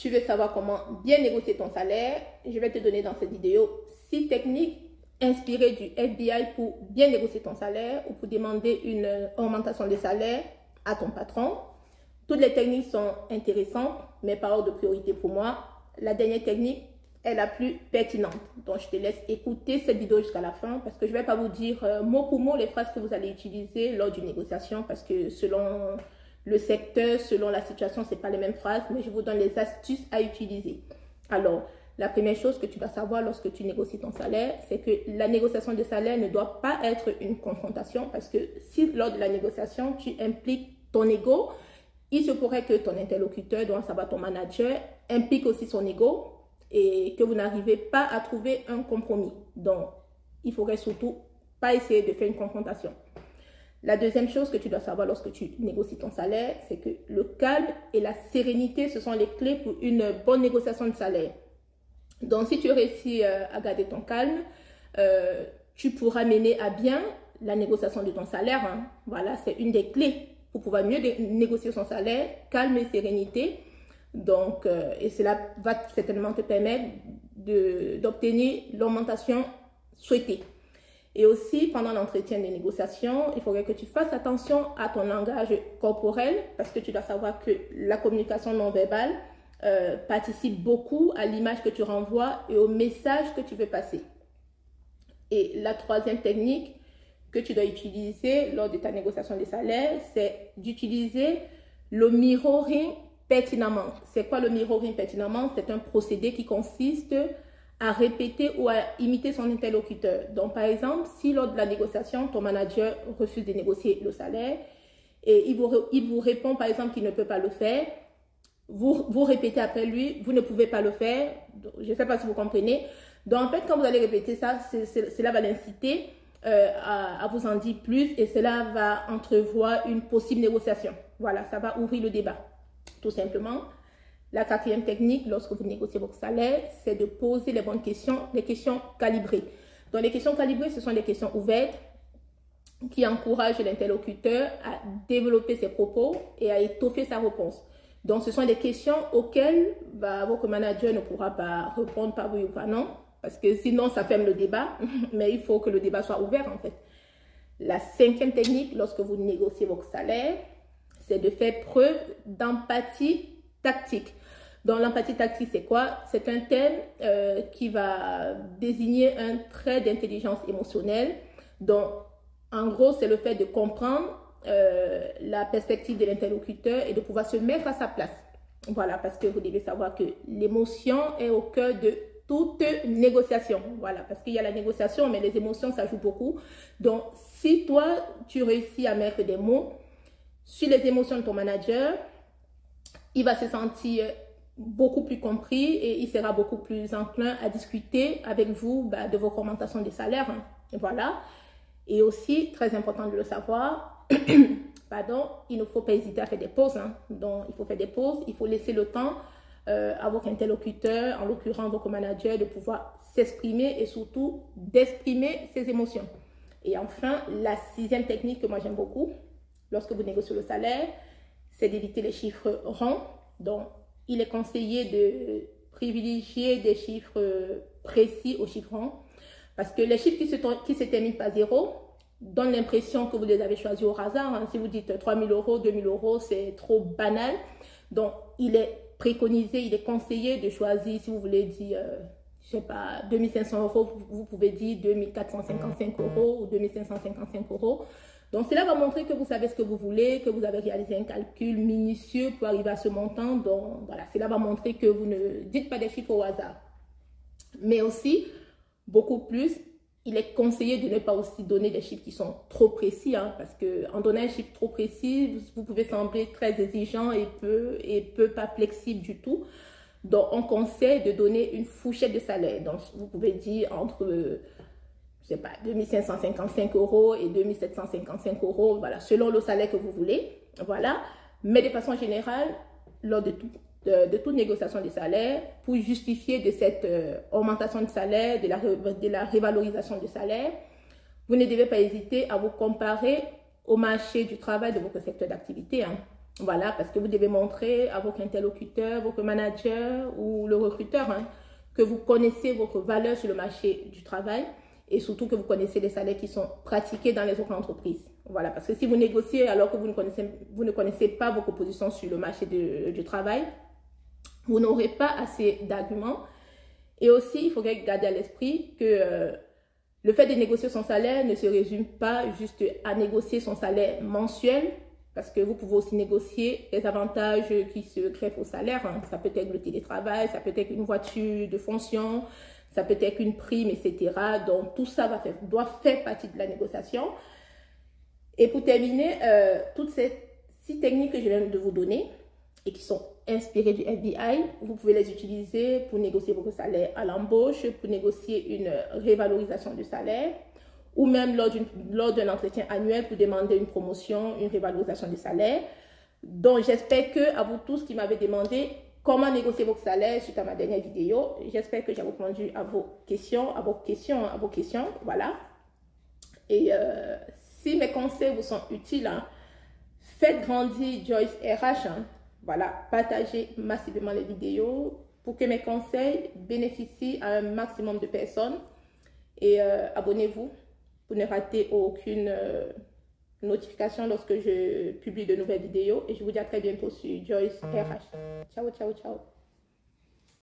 tu veux savoir comment bien négocier ton salaire, je vais te donner dans cette vidéo 6 techniques inspirées du FBI pour bien négocier ton salaire ou pour demander une augmentation de salaire à ton patron. Toutes les techniques sont intéressantes, mais par ordre de priorité pour moi, la dernière technique est la plus pertinente. Donc, je te laisse écouter cette vidéo jusqu'à la fin parce que je ne vais pas vous dire mot pour mot les phrases que vous allez utiliser lors d'une négociation parce que selon le secteur, selon la situation, ce n'est pas les mêmes phrases, mais je vous donne les astuces à utiliser. Alors, la première chose que tu dois savoir lorsque tu négocies ton salaire, c'est que la négociation de salaire ne doit pas être une confrontation parce que si lors de la négociation, tu impliques ton ego, il se pourrait que ton interlocuteur, donc ça va ton manager, implique aussi son ego et que vous n'arrivez pas à trouver un compromis. Donc, il faudrait surtout pas essayer de faire une confrontation. La deuxième chose que tu dois savoir lorsque tu négocies ton salaire, c'est que le calme et la sérénité, ce sont les clés pour une bonne négociation de salaire. Donc, si tu réussis à garder ton calme, tu pourras mener à bien la négociation de ton salaire. Hein. Voilà, c'est une des clés pour pouvoir mieux négocier son salaire, calme et sérénité. Donc, et cela va certainement te permettre d'obtenir l'augmentation souhaitée. Et aussi, pendant l'entretien de négociation, il faudrait que tu fasses attention à ton langage corporel parce que tu dois savoir que la communication non verbale participe beaucoup à l'image que tu renvoies et au message que tu veux passer. Et la troisième technique que tu dois utiliser lors de ta négociation de salaire, c'est d'utiliser le mirroring pertinemment. C'est quoi le mirroring pertinemment? C'est un procédé qui consiste à répéter ou à imiter son interlocuteur. Donc, par exemple, si lors de la négociation, ton manager refuse de négocier le salaire et il vous répond, par exemple, qu'il ne peut pas le faire, vous répétez après lui, vous ne pouvez pas le faire. Je ne sais pas si vous comprenez. Donc, en fait, quand vous allez répéter ça, cela va l'inciter à vous en dire plus et cela va entrevoir une possible négociation. Voilà, ça va ouvrir le débat, tout simplement. La quatrième technique, lorsque vous négociez votre salaire, c'est de poser les bonnes questions, les questions calibrées. Donc, les questions calibrées, ce sont des questions ouvertes qui encouragent l'interlocuteur à développer ses propos et à étoffer sa réponse. Donc, ce sont des questions auxquelles votre manager ne pourra pas répondre par oui ou par non, parce que sinon, ça ferme le débat, mais il faut que le débat soit ouvert, en fait. La cinquième technique, lorsque vous négociez votre salaire, c'est de faire preuve d'empathie tactique. Donc, l'empathie tactique, c'est quoi? C'est un terme qui va désigner un trait d'intelligence émotionnelle. Donc, en gros, c'est le fait de comprendre la perspective de l'interlocuteur et de pouvoir se mettre à sa place. Voilà, parce que vous devez savoir que l'émotion est au cœur de toute négociation. Voilà, parce qu'il y a la négociation, mais les émotions, ça joue beaucoup. Donc, si toi, tu réussis à mettre des mots sur les émotions de ton manager, il va se sentir beaucoup plus compris et il sera beaucoup plus enclin à discuter avec vous de vos augmentations de salaire. Hein. Voilà. Et aussi, très important de le savoir, pardon, il ne faut pas hésiter à faire des pauses. Hein. Donc, il faut faire des pauses, il faut laisser le temps à votre interlocuteur, en l'occurrence votre manager, de pouvoir s'exprimer et surtout d'exprimer ses émotions. Et enfin, la sixième technique que moi j'aime beaucoup, lorsque vous négociez le salaire, c'est d'éviter les chiffres ronds. Donc, il est conseillé de privilégier des chiffres précis aux chiffres ronds parce que les chiffres qui se terminent par 0 donnent l'impression que vous les avez choisis au hasard. Hein. Si vous dites 3 000 euros, 2 000 euros, c'est trop banal. Donc, il est préconisé, il est conseillé de choisir, si vous voulez dire, je ne sais pas, 2 500 euros, vous pouvez dire 2 455 euros ou 2 555 euros. Donc, cela va montrer que vous savez ce que vous voulez, que vous avez réalisé un calcul minutieux pour arriver à ce montant. Donc, voilà, cela va montrer que vous ne dites pas des chiffres au hasard. Mais aussi, beaucoup plus, il est conseillé de ne pas aussi donner des chiffres qui sont trop précis, hein, parce qu'en donnant un chiffre trop précis, vous pouvez sembler très exigeant et peu pas flexible du tout. Donc, on conseille de donner une fourchette de salaire. Donc, vous pouvez dire entre... je sais pas, 2 555 euros et 2 755 euros, voilà, selon le salaire que vous voulez, voilà. Mais de façon générale, lors de toute négociation de salaire, pour justifier de cette augmentation de salaire, de la révalorisation du salaire, vous ne devez pas hésiter à vous comparer au marché du travail de votre secteur d'activité. Hein. Voilà, parce que vous devez montrer à votre interlocuteur, votre manager ou le recruteur que vous connaissez votre valeur sur le marché du travail et surtout que vous connaissez les salaires qui sont pratiqués dans les autres entreprises. Voilà, parce que si vous négociez alors que vous ne connaissez pas vos propositions sur le marché du travail, vous n'aurez pas assez d'arguments. Et aussi, il faudrait garder à l'esprit que le fait de négocier son salaire ne se résume pas juste à négocier son salaire mensuel, parce que vous pouvez aussi négocier les avantages qui se greffent au salaire. Ça peut être le télétravail, ça peut être une voiture de fonction, ça peut être une prime, etc. Donc, tout ça doit faire partie de la négociation. Et pour terminer, toutes ces 6 techniques que je viens de vous donner et qui sont inspirées du FBI, vous pouvez les utiliser pour négocier votre salaire à l'embauche, pour négocier une révalorisation du salaire, ou même lors d'un entretien annuel pour demander une promotion, une révalorisation du salaire. Donc, j'espère que à vous tous qui m'avez demandé comment négocier votre salaire suite à ma dernière vidéo, j'espère que j'ai répondu à vos questions, voilà. Et si mes conseils vous sont utiles, faites grandir Joyce RH, voilà, partagez massivement les vidéos pour que mes conseils bénéficient à un maximum de personnes. Et abonnez-vous pour ne rater aucune notification lorsque je publie de nouvelles vidéos. Et je vous dis à très bientôt sur Joyce RH. Ciao, ciao, ciao.